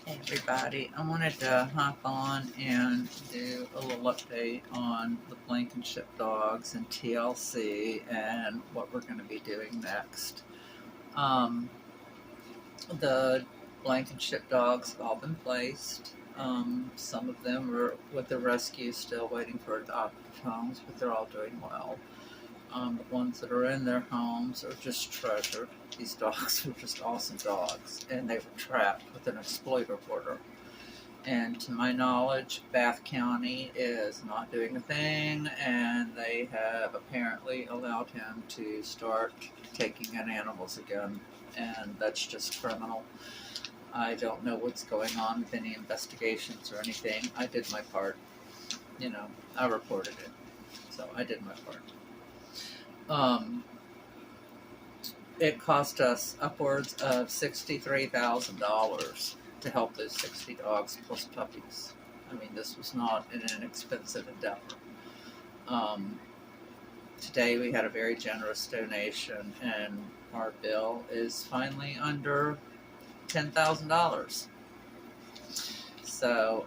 Hey everybody, I wanted to hop on and do a little update on the Blankenship dogs and TLC and what we're going to be doing next. Um, the Blankenship dogs have all been placed. Some of them are with the rescue still waiting for adoptive homes, but they're all doing well. The ones that are in their homes are just treasured. These dogs were just awesome dogs, and they were trapped with an exploiter hoarder. And to my knowledge, Bath County is not doing a thing, and they have apparently allowed him to start taking in animals again, and that's just criminal. I don't know what's going on with any investigations or anything. I did my part. I reported it, so I did my part. It cost us upwards of $63,000 to help those 60 dogs plus puppies. I mean, this was not an inexpensive endeavor. Today we had a very generous donation, and our bill is finally under $10,000. So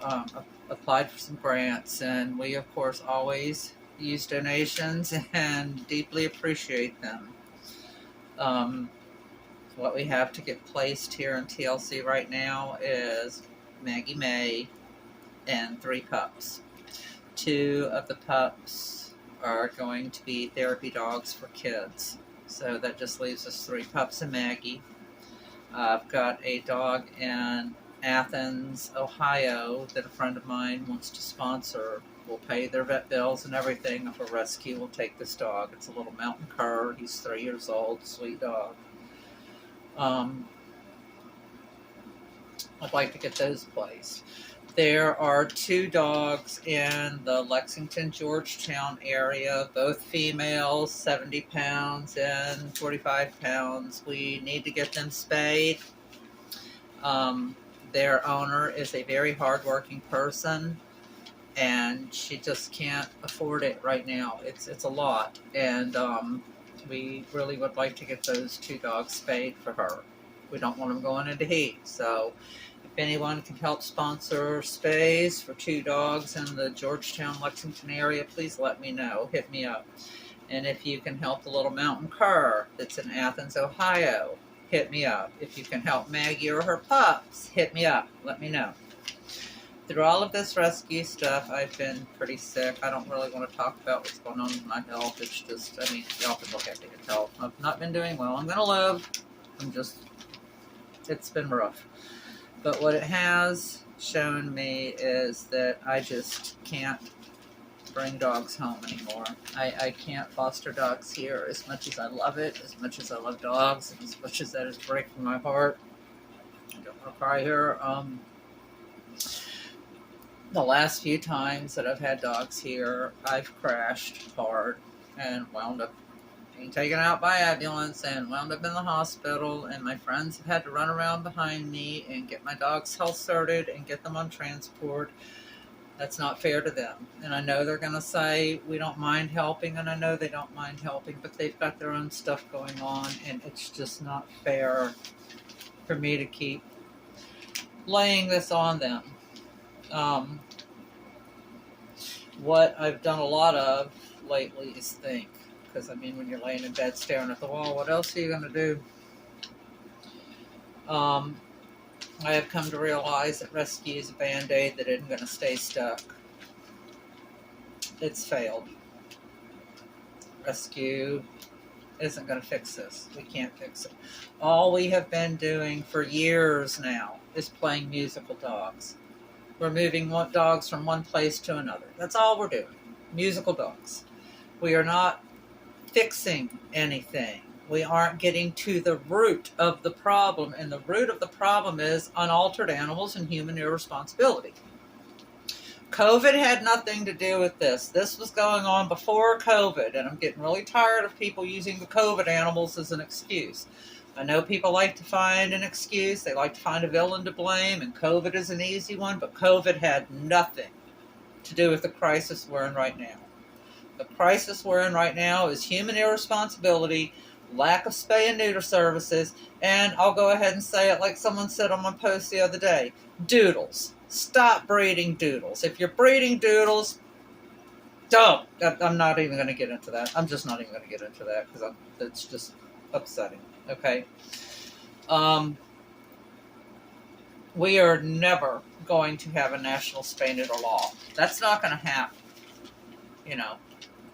applied for some grants, and we of course always use donations and deeply appreciate them. What we have to get placed here in TLC right now is Maggie May and 3 pups. 2 of the pups are going to be therapy dogs for kids. So that just leaves us 3 pups and Maggie. I've got a dog in Athens, Ohio that a friend of mine wants to sponsor. We'll pay their vet bills and everything if a rescue will take this dog. It's a little mountain cur. He's 3 years old, sweet dog. I'd like to get those placed. There are 2 dogs in the Lexington, Georgetown area, both females, 70 pounds and 45 pounds. We need to get them spayed. Their owner is a very hardworking person, and she just can't afford it right now. It's a lot, and we really would like to get those 2 dogs spayed for her. We don't want them going into heat, so if anyone can help sponsor spays for 2 dogs in the Georgetown, Lexington area, please let me know. Hit me up. And if you can help the little mountain cur that's in Athens, Ohio, hit me up. If you can help Maggie or her pups, hit me up. Let me know. Through all of this rescue stuff, I've been pretty sick. I don't really want to talk about what's going on with my health. It's just, y'all can look at it and tell. I've not been doing well. I'm going to live. It's been rough. But what it has shown me is that I just can't bring dogs home anymore. I can't foster dogs here as much as I love it, as much as I love dogs, and as much as that is breaking my heart. I don't want to cry here. The last few times that I've had dogs here, I've crashed hard and wound up being taken out by ambulance and wound up in the hospital, and my friends have had to run around behind me and get my dogs health started and get them on transport. That's not fair to them. And I know they're going to say we don't mind helping, and I know they don't mind helping, but they've got their own stuff going on, and it's just not fair for me to keep laying this on them. What I've done a lot of lately is think. Because, when you're laying in bed staring at the wall, what else are you going to do? I have come to realize that rescue is a bandaid that isn't going to stay stuck. It's failed. Rescue isn't going to fix this. We can't fix it. All we have been doing for years now is playing musical dogs. We're moving dogs from one place to another. That's all we're doing. Musical dogs. We are not fixing anything. We aren't getting to the root of the problem, and the root of the problem is unaltered animals and human irresponsibility. COVID had nothing to do with this. This was going on before COVID, and I'm getting really tired of people using the COVID animals as an excuse. I know people like to find an excuse. They like to find a villain to blame, and COVID is an easy one, but COVID had nothing to do with the crisis we're in right now. The crisis we're in right now is human irresponsibility lack of spay and neuter services, and I'll go ahead and say it like someone said on my post the other day, doodles. Stop breeding doodles. If you're breeding doodles, don't. I'm not even going to get into that. I'm just not even going to get into that because it's just upsetting. Okay. We are never going to have a national spay neuter law. That's not going to happen.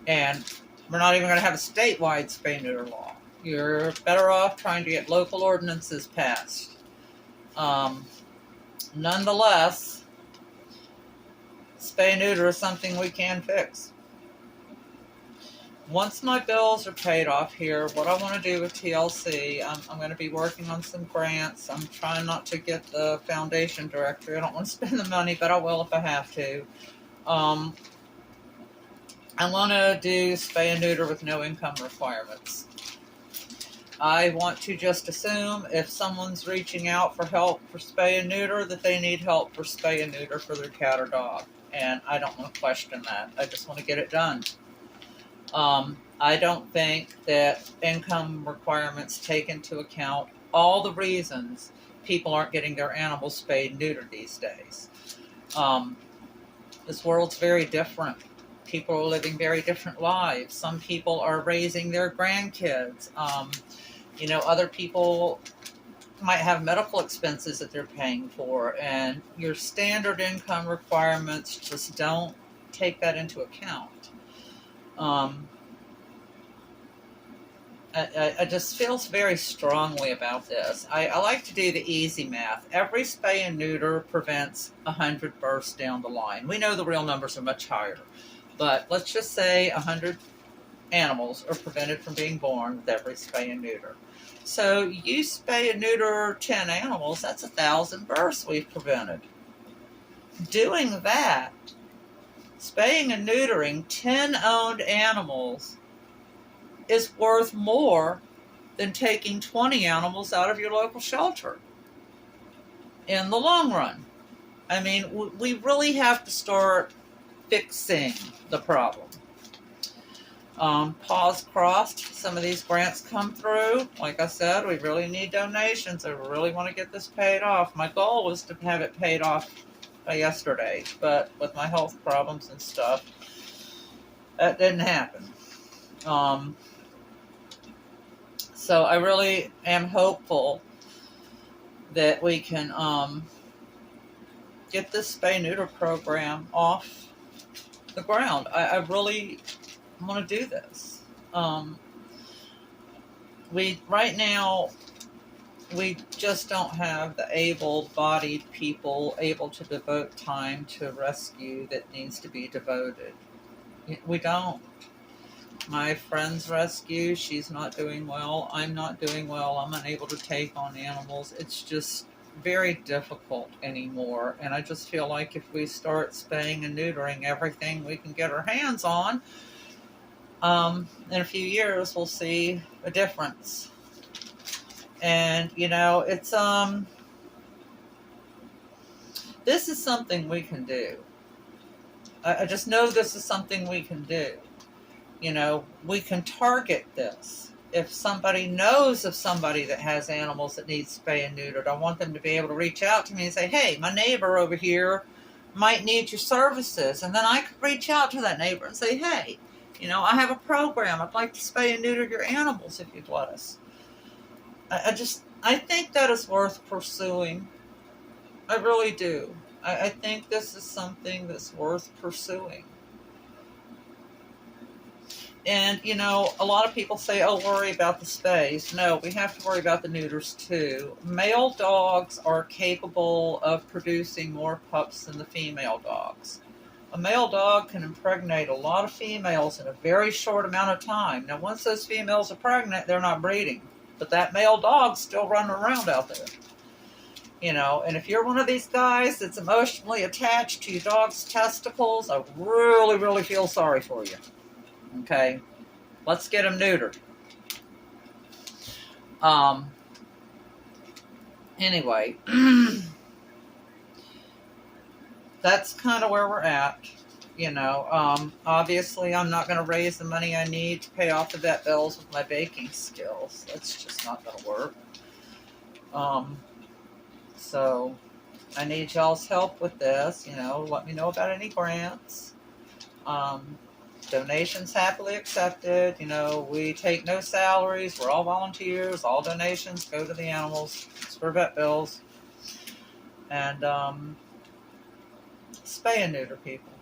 And we're not even going to have a statewide spay neuter law. You're better off trying to get local ordinances passed. Nonetheless, spay neuter is something we can fix. Once my bills are paid off here, what I want to do with TLC, I'm going to be working on some grants. I'm trying not to get the foundation directory. I don't want to spend the money, but I will if I have to. I want to do spay and neuter with no income requirements. I want to just assume if someone's reaching out for help for spay and neuter, that they need help for spay and neuter for their cat or dog. And I don't want to question that. I just want to get it done. I don't think that income requirements take into account all the reasons people aren't getting their animals spayed and neutered these days. This world's very different. People are living very different lives. Some people are raising their grandkids. Other people might have medical expenses that they're paying for, and your standard income requirements just don't take that into account. I just feel very strongly about this. I like to do the easy math. Every spay and neuter prevents 100 births down the line. We know the real numbers are much higher, but let's just say 100 animals are prevented from being born with every spay and neuter. So you spay and neuter 10 animals, that's 1,000 births we've prevented. Doing that, spaying and neutering 10 owned animals is worth more than taking 20 animals out of your local shelter in the long run. I mean, we really have to start fixing the problem. Paws crossed, some of these grants come through. Like I said, we really need donations. I really want to get this paid off. My goal was to have it paid off by yesterday, but with my health problems and stuff, that didn't happen. So I really am hopeful that we can get this spay-neuter program off the ground. I really want to do this. Right now, we just don't have the able-bodied people able to devote time to rescue that needs to be devoted. We don't. My friend's rescue, she's not doing well. I'm not doing well. I'm unable to take on animals. It's just very difficult anymore. And I just feel like if we start spaying and neutering everything we can get our hands on, in a few years we'll see a difference. And, it's, this is something we can do. I just know this is something we can do. We can target this. If somebody knows of somebody that has animals that need spay and neutered, I want them to be able to reach out to me and say, hey, my neighbor over here might need your services. And then I could reach out to that neighbor and say, hey, I have a program. I'd like to spay and neuter your animals if you'd let us. I think that is worth pursuing. I really do. I think this is something that's worth pursuing. And, a lot of people say, oh, worry about the spays. No, we have to worry about the neuters too. Male dogs are capable of producing more pups than the female dogs. A male dog can impregnate a lot of females in a very short amount of time. Now, once those females are pregnant, they're not breeding. But that male dog's still running around out there. And if you're one of these guys that's emotionally attached to your dog's testicles, I really, really feel sorry for you. Okay, let's get them neutered. Anyway, that's kind of where we're at. You know, obviously I'm not going to raise the money I need to pay off the vet bills with my baking skills. That's just not going to work. Um, so I need y'all's help with this. You know, let me know about any grants. Um, Donations happily accepted. You know, we take no salaries. We're all volunteers. All donations go to the animals. It's for vet bills. And spay and neuter people.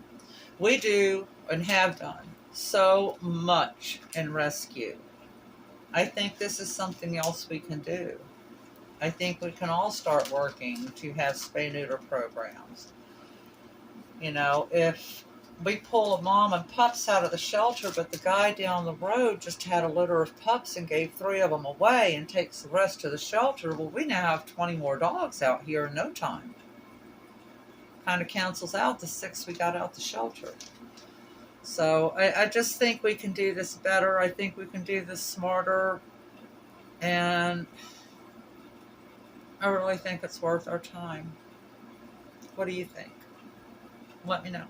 We do and have done so much in rescue. I think this is something else we can do. I think we can all start working to have spay neuter programs. You know, if we pull a mom and pups out of the shelter, but the guy down the road just had a litter of pups and gave 3 of them away and takes the rest to the shelter, well, we now have 20 more dogs out here in no time. Kind of cancels out the 6 we got out the shelter. So I just think we can do this better. I think we can do this smarter. And I really think it's worth our time. What do you think? Let me know.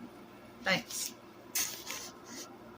Thanks.